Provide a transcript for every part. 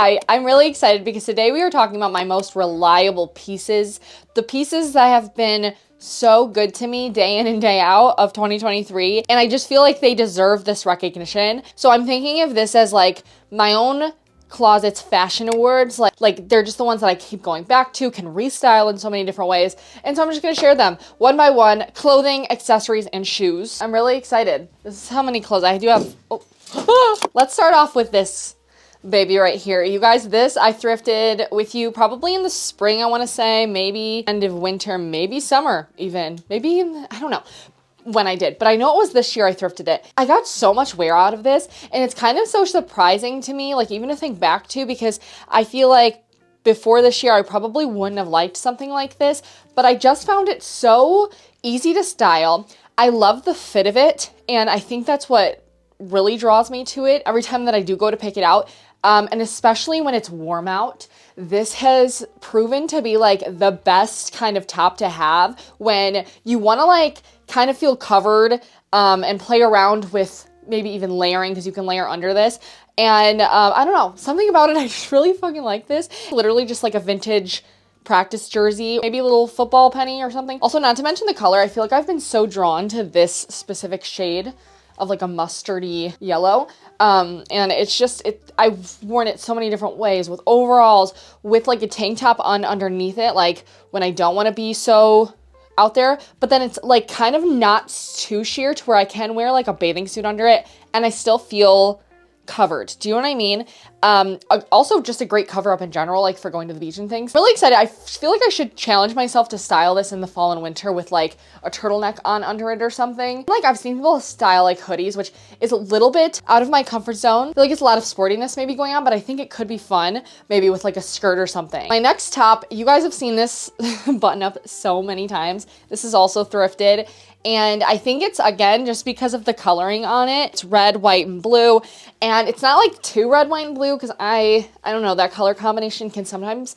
I'm really excited because today we are talking about my most reliable pieces, the pieces that have been so good to me day in and day out of 2023, and I just feel like they deserve this recognition. So I'm thinking of this as like my own closet's fashion awards, like they're just the ones that I keep going back to, can restyle in so many different ways, and so I'm just gonna share them one by one: clothing, accessories, and shoes. I'm really excited. This is how many clothes I do have. Let's start off with this baby right here. You guys, this I thrifted with you probably in the spring, I want to say, maybe end of winter, maybe summer even, maybe, I don't know when I did, but I know it was this year I thrifted it. I got so much wear out of this, and it's kind of so surprising to me, like even to think back to, because I feel like before this year I probably wouldn't have liked something like this, but I just found it so easy to style. I love the fit of it, and I think that's what really draws me to it every time that I do go to pick it out. And especially when it's warm out, this has proven to be like the best kind of top to have when you want to like kind of feel covered and play around with maybe even layering, because you can layer under this. And I don't know, something about it, I just really fucking like this. Literally just like a vintage practice jersey, maybe a little football penny or something. Also, not to mention the color, I feel like I've been so drawn to this specific shade of like a mustardy yellow. And it's just, I've worn it so many different ways, with overalls, with like a tank top underneath it, like when I don't want to be so out there, but then it's like kind of not too sheer to where I can wear like a bathing suit under it and I still feel covered. Do you know what I mean? Also just a great cover up in general, like for going to the beach and things. Really excited. I feel like I should challenge myself to style this in the fall and winter with like a turtleneck on under it or something. Like I've seen people style like hoodies, which is a little bit out of my comfort zone. I feel like it's a lot of sportiness maybe going on, but I think it could be fun maybe with like a skirt or something. My next top, you guys have seen this button up so many times. This is also thrifted. And I think it's, again, just because of the coloring on it. It's red, white, and blue. And it's not like too red, white, and blue, because I don't know, that color combination can sometimes,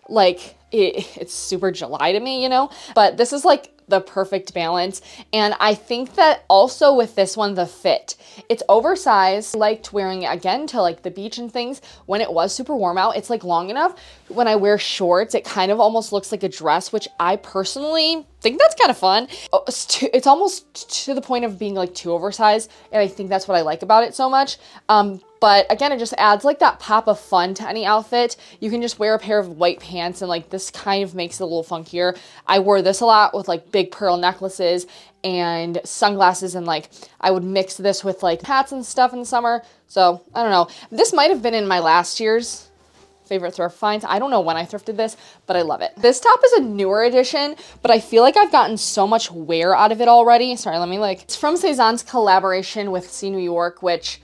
like, it's super July to me, you know? But this is like the perfect balance. And I think that also with this one, the fit, it's oversized. I liked wearing it again to like the beach and things when it was super warm out. It's like long enough. When I wear shorts, it kind of almost looks like a dress, which I personally think that's kind of fun. It's almost to the point of being like too oversized, and I think that's what I like about it so much. But again, it just adds like that pop of fun to any outfit. You can just wear a pair of white pants and like this kind of makes it a little funkier. I wore this a lot with like big pearl necklaces and sunglasses, and like I would mix this with like hats and stuff in the summer. So I don't know. This might have been in my last year's favorite thrift finds. I don't know when I thrifted this, but I love it. This top is a newer edition, but I feel like I've gotten so much wear out of it already. Sorry, let me like, it's from Cezanne's collaboration with C New York, which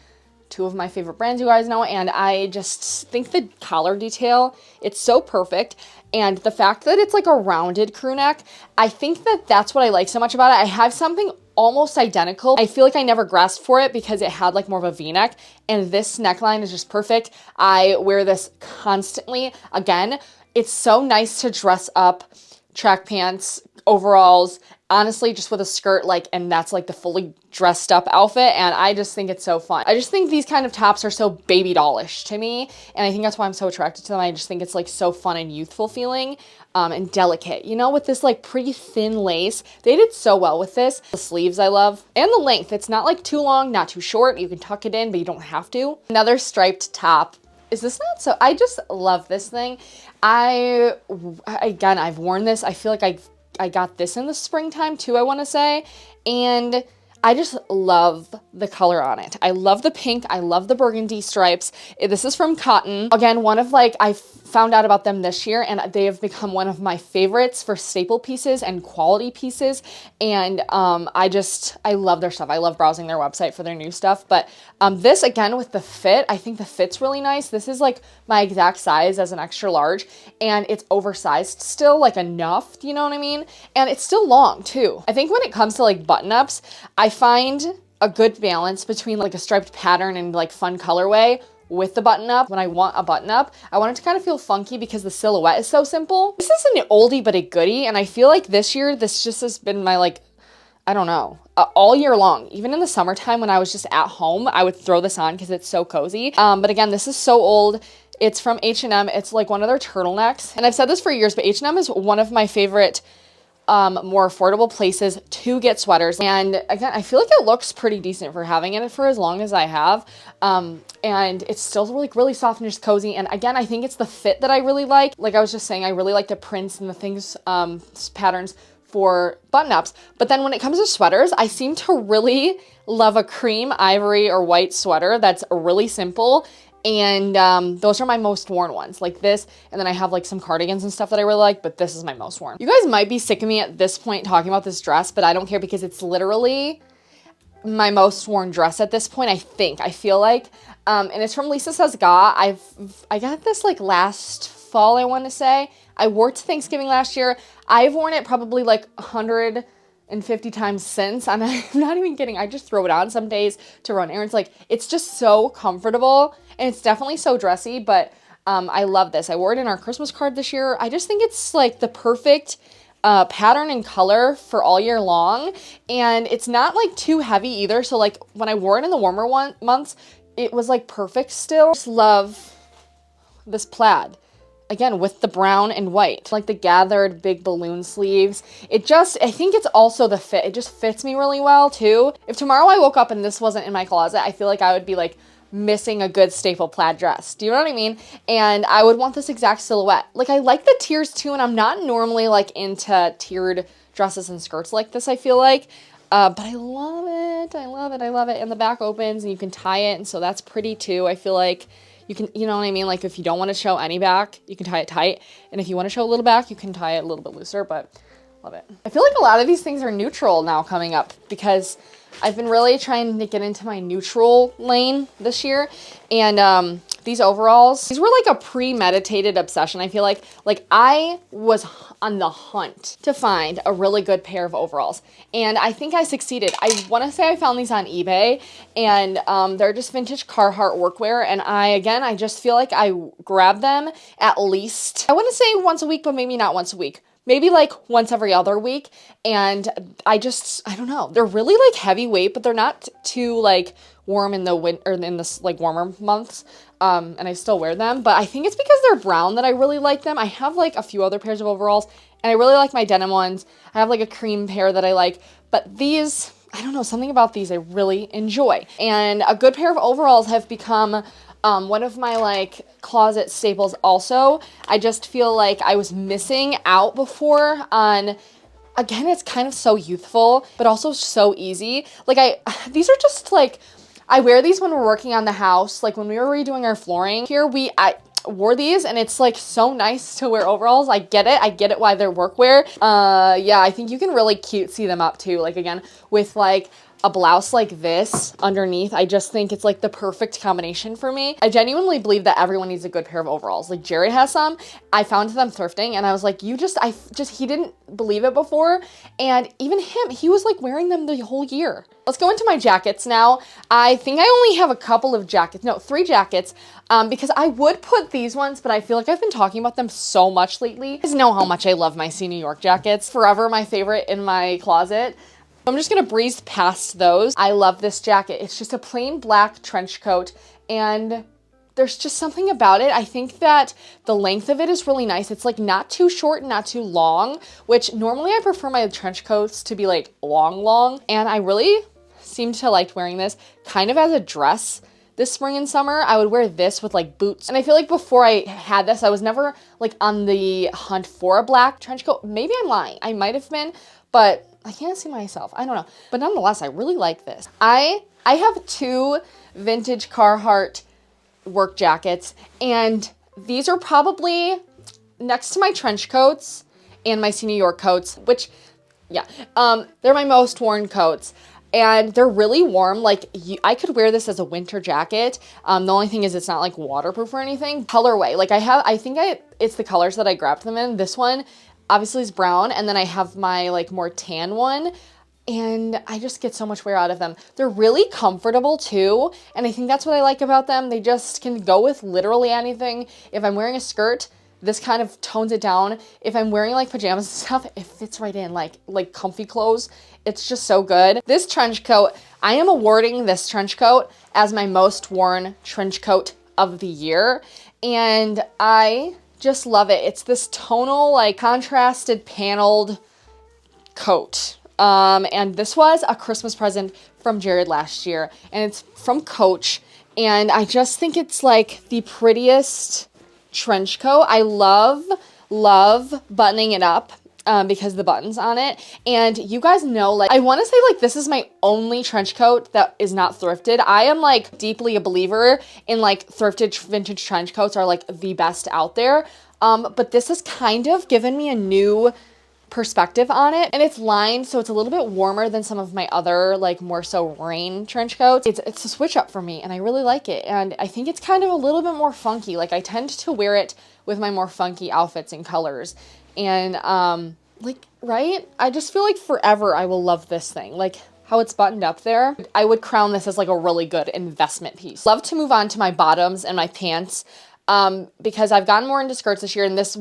two of my favorite brands you guys know, and I just think the collar detail, it's so perfect. And the fact that it's like a rounded crew neck, I think that that's what I like so much about it. I have something almost identical. I feel like I never grasped for it because it had like more of a V-neck, and this neckline is just perfect. I wear this constantly. Again, it's so nice to dress up track pants, overalls, honestly, just with a skirt, like, and that's like the fully dressed up outfit. And I just think it's so fun. I just think these kind of tops are so baby dollish to me. And I think that's why I'm so attracted to them. I just think it's like so fun and youthful feeling, and delicate, you know, with this like pretty thin lace. They did so well with this. The sleeves I love, and the length. It's not like too long, not too short. You can tuck it in, but you don't have to. Another striped top. Is this not so? I just love this thing. Again, I've worn this. I feel like I got this in the springtime too, I want to say. And I just love the color on it. I love the pink. I love the burgundy stripes. This is from Cotton. Again, one of like, I found out about them this year, and they have become one of my favorites for staple pieces and quality pieces. And I love their stuff. I love browsing their website for their new stuff. But this, again, with the fit, I think the fit's really nice. This is like my exact size as an extra large, and it's oversized still, like enough, you know what I mean? And it's still long too. I think when it comes to like button-ups, I find a good balance between like a striped pattern and like fun colorway with the button up. When I want a button up, I want it to kind of feel funky because the silhouette is so simple. This is an oldie but a goodie, and I feel like this year this just has been my like, I don't know, all year long. Even in the summertime when I was just at home, I would throw this on because it's so cozy. But again, this is so old. It's from H&M. It's like one of their turtlenecks. And I've said this for years, but H&M is one of my favorite more affordable places to get sweaters. And again, I feel like it looks pretty decent for having it for as long as I have. And it's still like really soft and just cozy. And again, I think it's the fit that I really like. Like I was just saying, I really like the prints and the things, patterns for button-ups. But then when it comes to sweaters, I seem to really love a cream, ivory, or white sweater that's really simple. And those are my most worn ones, like this. And then I have like some cardigans and stuff that I really like, but this is my most worn. You guys might be sick of me at this point talking about this dress, but I don't care because it's literally my most worn dress at this point, I think. I feel like. And it's from Lisa Says Ga. I got this like last fall, I want to say. I wore it to Thanksgiving last year. I've worn it probably like 150 times since, and I'm not even kidding. I just throw it on some days to run errands. Like, it's just so comfortable, and it's definitely so dressy, but I love this. I wore it in our Christmas card this year. I just think it's like the perfect pattern and color for all year long, and it's not like too heavy either. So like when I wore it in the warmer months, it was like perfect still. I just love this plaid. Again, with the brown and white, like the gathered big balloon sleeves. I think it's also the fit. It just fits me really well too. If tomorrow I woke up and this wasn't in my closet, I feel like I would be like missing a good staple plaid dress. Do you know what I mean? And I would want this exact silhouette. Like, I like the tiers too, and I'm not normally like into tiered dresses and skirts like this, I feel like. But I love it. I love it. I love it. And the back opens and you can tie it, and so that's pretty too. I feel like you can, you know what I mean? Like, if you don't want to show any back, you can tie it tight. And if you want to show a little back, you can tie it a little bit looser, but love it. I feel like a lot of these things are neutral now coming up because I've been really trying to get into my neutral lane this year. And these overalls, these were like a premeditated obsession. I feel like I was on the hunt to find a really good pair of overalls. And I think I succeeded. I want to say I found these on eBay, and they're just vintage Carhartt workwear. And I just feel like I grab them at least, I want to say once a week, but maybe not once a week. Maybe like once every other week. And I don't know. They're really like heavyweight, but they're not too like warm in the winter, or in this like warmer months. And I still wear them, but I think it's because they're brown that I really like them. I have like a few other pairs of overalls, and I really like my denim ones. I have like a cream pair that I like, but these, I don't know, something about these I really enjoy. And a good pair of overalls have become one of my like closet staples also. I just feel like I was missing out before on, again, it's kind of so youthful, but also so easy. Like these are just like, I wear these when we're working on the house. Like when we were redoing our flooring here, I wore these, and it's like so nice to wear overalls. I get it why they're workwear. Yeah, I think you can really cutesy them up too. Like again, with like a blouse like this underneath, I just think it's like the perfect combination for me. I genuinely believe that everyone needs a good pair of overalls. Like Jared has some. I found them thrifting, and I was like, he didn't believe it before. And even him, he was like wearing them the whole year. Let's go into my jackets now. I think I only have a couple of jackets, no, 3 jackets, because I would put these ones, but I feel like I've been talking about them so much lately. You guys know how much I love my See New York jackets. Forever my favorite in my closet. I'm just gonna breeze past those. I love this jacket. It's just a plain black trench coat, and there's just something about it. I think that the length of it is really nice. It's like not too short and not too long, which normally I prefer my trench coats to be like long, and I really seem to like wearing this kind of as a dress. This spring and summer, I would wear this with like boots. And I feel like before I had this, I was never like on the hunt for a black trench coat. Maybe I'm lying. I might have been, but I can't see myself. I don't know. But nonetheless, I really like this. I have 2 vintage Carhartt work jackets, and these are probably next to my trench coats and my See New York coats, which, yeah, they're my most worn coats. And they're really warm. Like, I could wear this as a winter jacket. The only thing is it's not like waterproof or anything. Colorway, like it's the colors that I grabbed them in. This one obviously is brown, and then I have my like more tan one, and I just get so much wear out of them. They're really comfortable too, and I think that's what I like about them. They just can go with literally anything. If I'm wearing a skirt, this kind of tones it down. If I'm wearing like pajamas and stuff, it fits right in, like comfy clothes. It's just so good. This trench coat, I am awarding this trench coat as my most worn trench coat of the year. and I just love it. It's this tonal, like contrasted paneled coat. And this was a Christmas present from Jared last year, and it's from Coach, and I just think it's like the prettiest trench coat. I love buttoning it up because the buttons on it. And you guys know, like, I want to say like this is my only trench coat that is not thrifted. I am like deeply a believer in like thrifted vintage trench coats are like the best out there. But this has kind of given me a new perspective on it, and it's lined, so it's a little bit warmer than some of my other like more so rain trench coats. It's a switch up for me, and I really like it, and I think it's kind of a little bit more funky. Like I tend to wear it with my more funky outfits and colors, and like, right, I just feel like forever I will love this thing, like how it's buttoned up there. I would crown this as like a really good investment piece. Love to move on to my bottoms and my pants, because I've gotten more into skirts this year, and this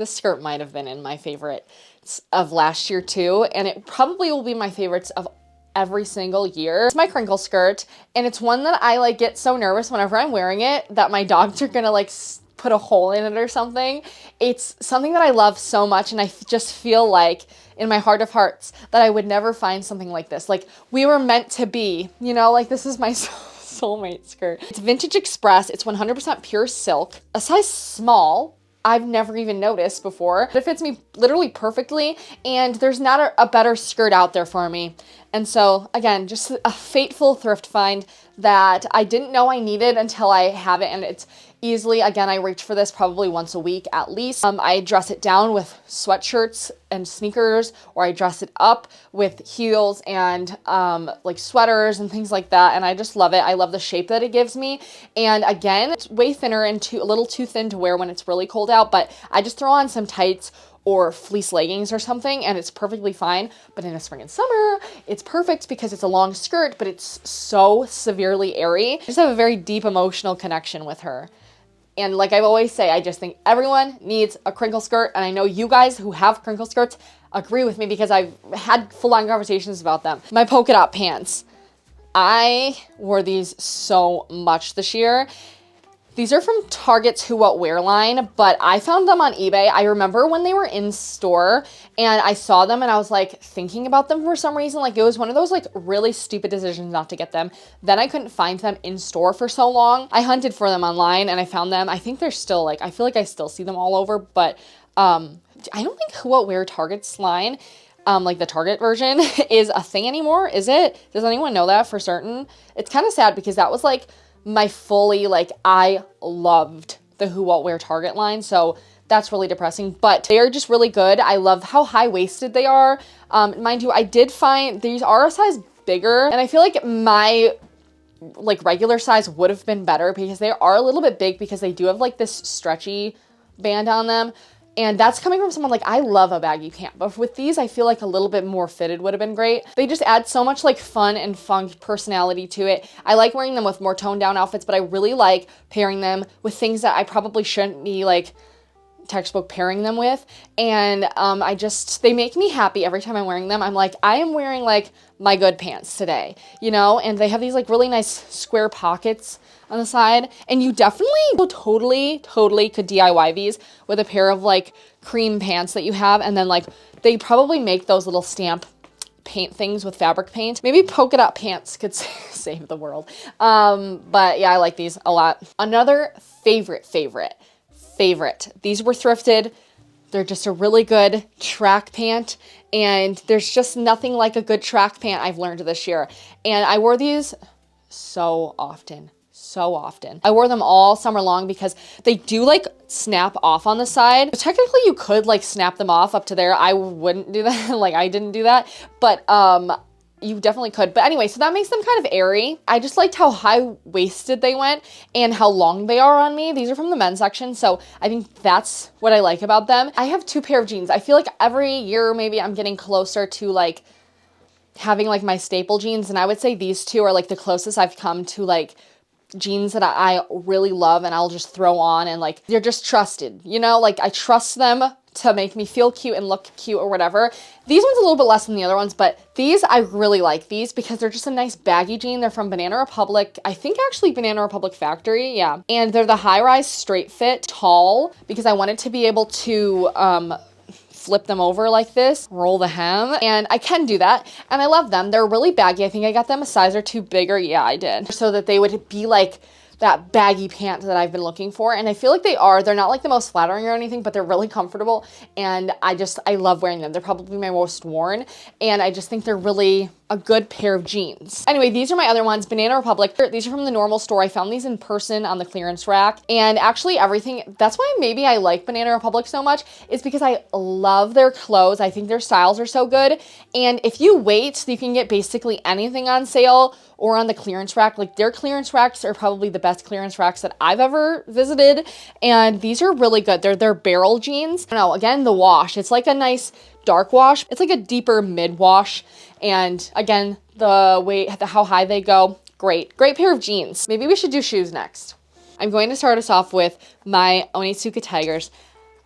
skirt might have been in my favorites of last year too, and it probably will be my favorites of every single year. It's my crinkle skirt, and it's one that I like get so nervous whenever I'm wearing it that my dogs are gonna like put a hole in it or something. It's something that I love so much, and I just feel like in my heart of hearts that I would never find something like this. Like we were meant to be, you know, like this is my soulmate skirt. It's Vintage Express. It's 100% pure silk, a size small. I've never even noticed before. It fits me literally perfectly, and there's not a better skirt out there for me. And so again, just a fateful thrift find that I didn't know I needed until I have it, and it's easily, again, I reach for this probably once a week at least. I dress it down with sweatshirts and sneakers, or I dress it up with heels and like sweaters and things like that, and I just love it. I love the shape that it gives me, and again, it's way thinner and a little too thin to wear when it's really cold out, but I just throw on some tights or fleece leggings or something, and it's perfectly fine. But in the spring and summer, it's perfect because it's a long skirt, but it's so severely airy. I just have a very deep emotional connection with her. And like I always say, I just think everyone needs a crinkle skirt, and I know you guys who have crinkle skirts agree with me because I've had full-on conversations about them. My polka dot pants. I wore these so much this year. These are from Target's Who What Wear line, but I found them on eBay. I remember when they were in store and I saw them and I was like thinking about them for some reason. Like it was one of those like really stupid decisions not to get them. Then I couldn't find them in store for so long. I hunted for them online and I found them. I think they're still like, I feel like I still see them all over, but I don't think Who What Wear Target's line, like the Target version is a thing anymore. Is it? Does anyone know that for certain? It's kind of sad because that was like my fully, like, I loved the Who What Wear Target line, so that's really depressing, but they are just really good. I love how high-waisted they are. Mind you, I did find these are a size bigger, and I feel like my like regular size would have been better because they are a little bit big because they do have like this stretchy band on them. And that's coming from someone like, I love a baggy pant, but with these, I feel like a little bit more fitted would have been great. They just add so much like fun and funk personality to it. I like wearing them with more toned down outfits, but I really like pairing them with things that I probably shouldn't be like textbook pairing them with. And they make me happy every time I'm wearing them. I'm like, I am wearing like my good pants today, you know? And they have these like really nice square pockets on the side, and you definitely totally could DIY these with a pair of like cream pants that you have, and then like they probably make those little stamp paint things with fabric paint. Maybe polka dot pants could save the world. But yeah, I like these a lot. Another favorite. These were thrifted. They're just a really good track pant, and there's just nothing like a good track pant I've learned this year. And I wore these so often. I wore them all summer long because they do like snap off on the side. Technically you could like snap them off up to there. I wouldn't do that. Like I didn't do that, but you definitely could. But anyway, so that makes them kind of airy. I just liked how high-waisted they went and how long they are on me. These are from the men's section, so I think that's what I like about them. I have 2 pair of jeans. I feel like every year maybe I'm getting closer to like having like my staple jeans, and I would say these 2 are like the closest I've come to like jeans that I really love and I'll just throw on, and like they're just trusted, you know, like I trust them to make me feel cute and look cute or whatever. These ones a little bit less than the other ones, but these, I really like these because they're just a nice baggy jean. They're from Banana Republic. I think actually Banana Republic Factory, yeah. And they're the high-rise straight fit tall because I wanted to be able to flip them over like this, roll the hem, and I can do that, and I love them. They're really baggy. I think I got them a size or two bigger. Yeah, I did. So that they would be like that baggy pant that I've been looking for, and I feel like they are. They're not like the most flattering or anything, but they're really comfortable, and I love wearing them. They're probably my most worn, and I just think they're really a good pair of jeans. Anyway, these are my other ones, Banana Republic. These are from the normal store. I found these in person on the clearance rack, and actually everything, that's why maybe I like Banana Republic so much, is because I love their clothes. I think their styles are so good, and if you wait, you can get basically anything on sale or on the clearance rack. Like, their clearance racks are probably the best clearance racks that I've ever visited, and these are really good. They're barrel jeans. I don't know, again, the wash, it's like a nice dark wash. It's like a deeper mid wash, and again, how high they go, great pair of jeans. Maybe we should do shoes next. I'm going to start us off with my Onitsuka Tigers.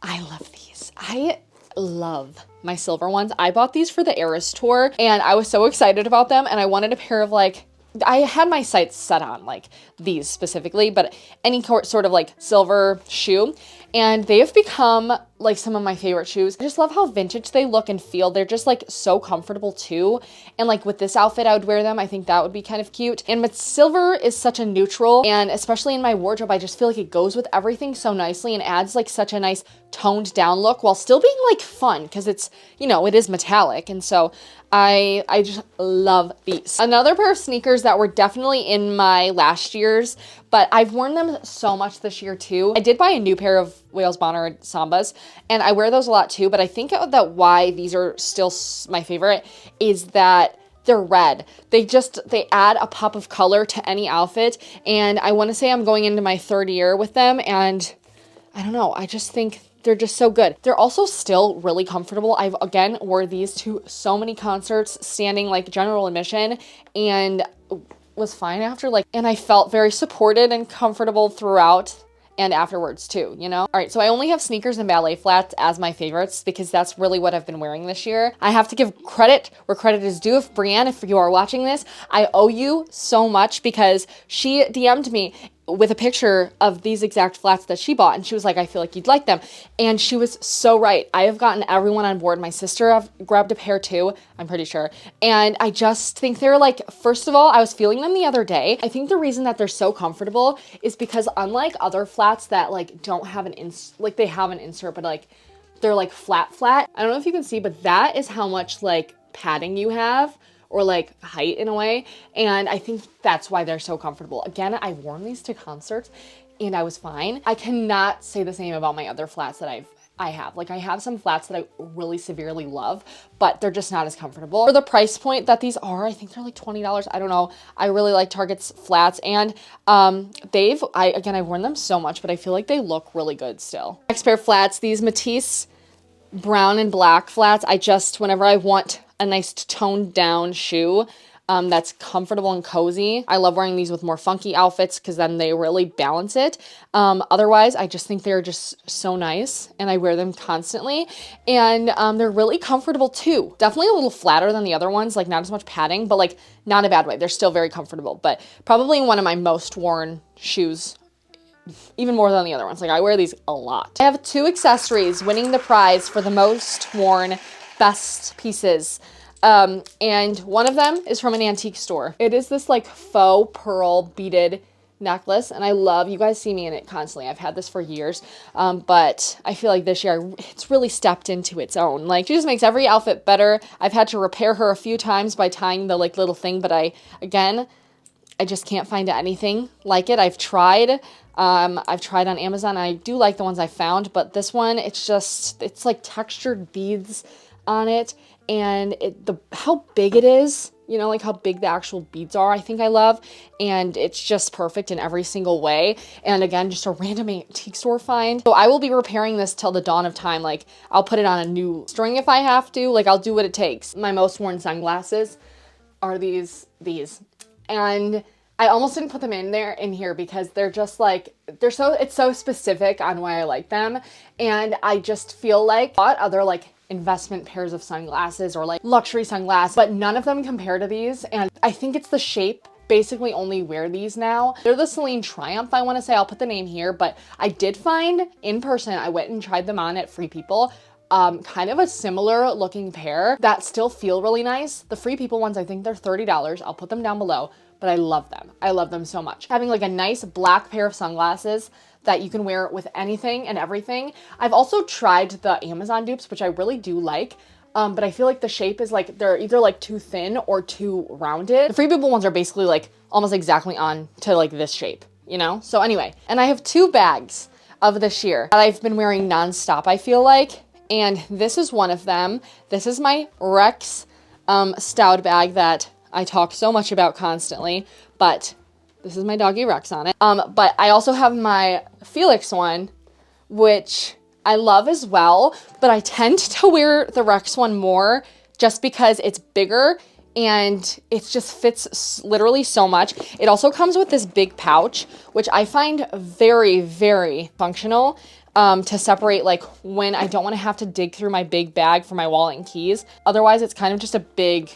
I love these. I love my silver ones. I bought these for the Eras tour, and I was so excited about them, and I wanted a pair of like, I had my sights set on like these specifically, but any sort of like silver shoe, and they have become like some of my favorite shoes. I just love how vintage they look and feel. They're just like so comfortable too. And like with this outfit, I would wear them. I think that would be kind of cute. And but silver is such a neutral, and especially in my wardrobe, I just feel like it goes with everything so nicely and adds like such a nice toned down look while still being like fun, because it's, you know, it is metallic. And so I just love these. Another pair of sneakers that were definitely in my last year's, but I've worn them so much this year too. I did buy a new pair of Wales Bonner Sambas, and I wear those a lot too, but I think that why these are still my favorite is that they're red. They add a pop of color to any outfit, and I want to say I'm going into my third year with them, and I don't know, I just think they're just so good. They're also still really comfortable. I've, again, wore these to so many concerts, standing like general admission, and was fine after, like, and I felt very supported and comfortable throughout and afterwards too, you know? All right, so I only have sneakers and ballet flats as my favorites because that's really what I've been wearing this year. I have to give credit where credit is due. Brianne, if you are watching this, I owe you so much because she DM'd me with a picture of these exact flats that she bought, and she was like, I feel like you'd like them. And she was so right. I have gotten everyone on board. My sister grabbed a pair too, I'm pretty sure. And I just think they're like, first of all, I was feeling them the other day. I think the reason that they're so comfortable is because unlike other flats that like don't have like they have an insert, but like they're like flat. I don't know if you can see, but that is how much like padding you have, or like height in a way. And I think that's why they're so comfortable. Again, I've worn these to concerts and I was fine. I cannot say the same about my other flats that I have. Like, I have some flats that I really severely love, but they're just not as comfortable. For the price point that these are, I think they're like $20. I don't know. I really like Target's flats, and I've worn them so much, but I feel like they look really good still. Next pair of flats, these Matisse brown and black flats. Whenever I want a nice toned down shoe that's comfortable and cozy, I love wearing these with more funky outfits because then they really balance it. Otherwise, I just think they're just so nice, and I wear them constantly, and they're really comfortable too. Definitely a little flatter than the other ones, like not as much padding, but like not in a bad way. They're still very comfortable, but probably one of my most worn shoes, even more than the other ones. Like, I wear these a lot. I have 2 accessories winning the prize for the most worn best pieces. And one of them is from an antique store. It is this like faux pearl beaded necklace, and I love, you guys see me in it constantly. I've had this for years, but I feel like this year it's really stepped into its own. Like, she just makes every outfit better. I've had to repair her a few times by tying the like little thing, but I just can't find anything like it. I've tried on Amazon. I do like the ones I found, but this one, it's like textured beads on it, and how big it is, you know, like how big the actual beads are, I think I love, and it's just perfect in every single way. And again, just a random antique store find. So I will be repairing this till the dawn of time. Like, I'll put it on a new string if I have to. Like, I'll do what it takes. My most worn sunglasses are these, and I almost didn't put them in here because they're just like, it's so specific on why I like them. And I just feel like I bought other like investment pairs of sunglasses or like luxury sunglasses, but none of them compare to these. And I think it's the shape. Basically only wear these now. They're the Celine Triumph, I want to say. I'll put the name here, but I did find in person, I went and tried them on at Free People, kind of a similar looking pair that still feel really nice. The Free People ones, I think they're $30. I'll put them down below, but I love them. I love them so much. Having like a nice black pair of sunglasses that you can wear with anything and everything. I've also tried the Amazon dupes, which I really do like. But I feel like the shape is like, they're either like too thin or too rounded. The Free People ones are basically like almost exactly on to like this shape, you know? So anyway, and I have 2 bags of this year that I've been wearing nonstop, I feel like. And this is one of them. This is my Rex Stout bag that I talk so much about constantly, but this is my doggy Rex on it. But I also have my Felix one, which I love as well, but I tend to wear the Rex one more just because it's bigger and it just fits literally so much. It also comes with this big pouch, which I find very, very functional to separate like when I don't want to have to dig through my big bag for my wallet and keys. Otherwise, it's kind of just a big,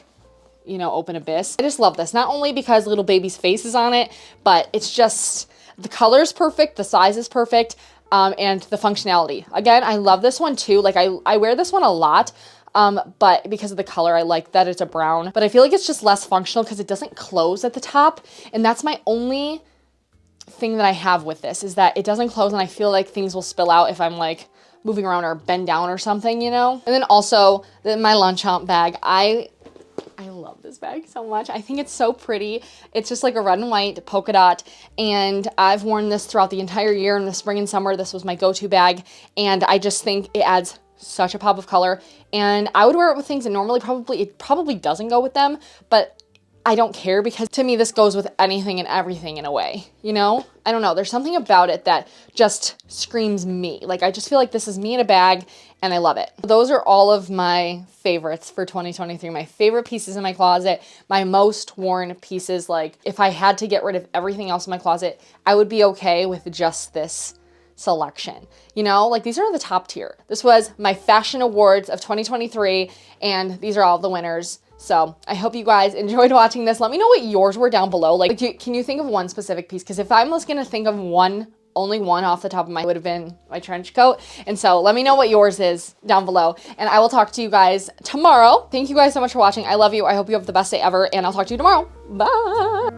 you know, open abyss. I just love this, not only because little baby's face is on it, but it's just, the color's perfect, the size is perfect. And the functionality. Again, I love this one too. Like I wear this one a lot, but because of the color, I like that it's a brown, but I feel like it's just less functional because it doesn't close at the top. And that's my only thing that I have with this, is that it doesn't close, and I feel like things will spill out if I'm like moving around or bend down or something, you know? And then also my Longchomp bag. I love this bag so much. I think it's so pretty. It's just like a red and white polka dot, and I've worn this throughout the entire year. In the spring and summer, this was my go-to bag, and I just think it adds such a pop of color, and I would wear it with things that normally it probably doesn't go with them, but I don't care because to me, this goes with anything and everything in a way, you know? I don't know. There's something about it that just screams me. Like, I just feel like this is me in a bag and I love it. Those are all of my favorites for 2023. My favorite pieces in my closet, my most worn pieces. Like, if I had to get rid of everything else in my closet, I would be okay with just this selection. You know, like, these are the top tier. This was my fashion awards of 2023, and these are all the winners. So I hope you guys enjoyed watching this. Let me know what yours were down below. Like, can you think of one specific piece? Because if I'm just gonna think of only one off the top of my head, would have been my trench coat. And so let me know what yours is down below, and I will talk to you guys tomorrow. Thank you guys so much for watching. I love you. I hope you have the best day ever, and I'll talk to you tomorrow. Bye.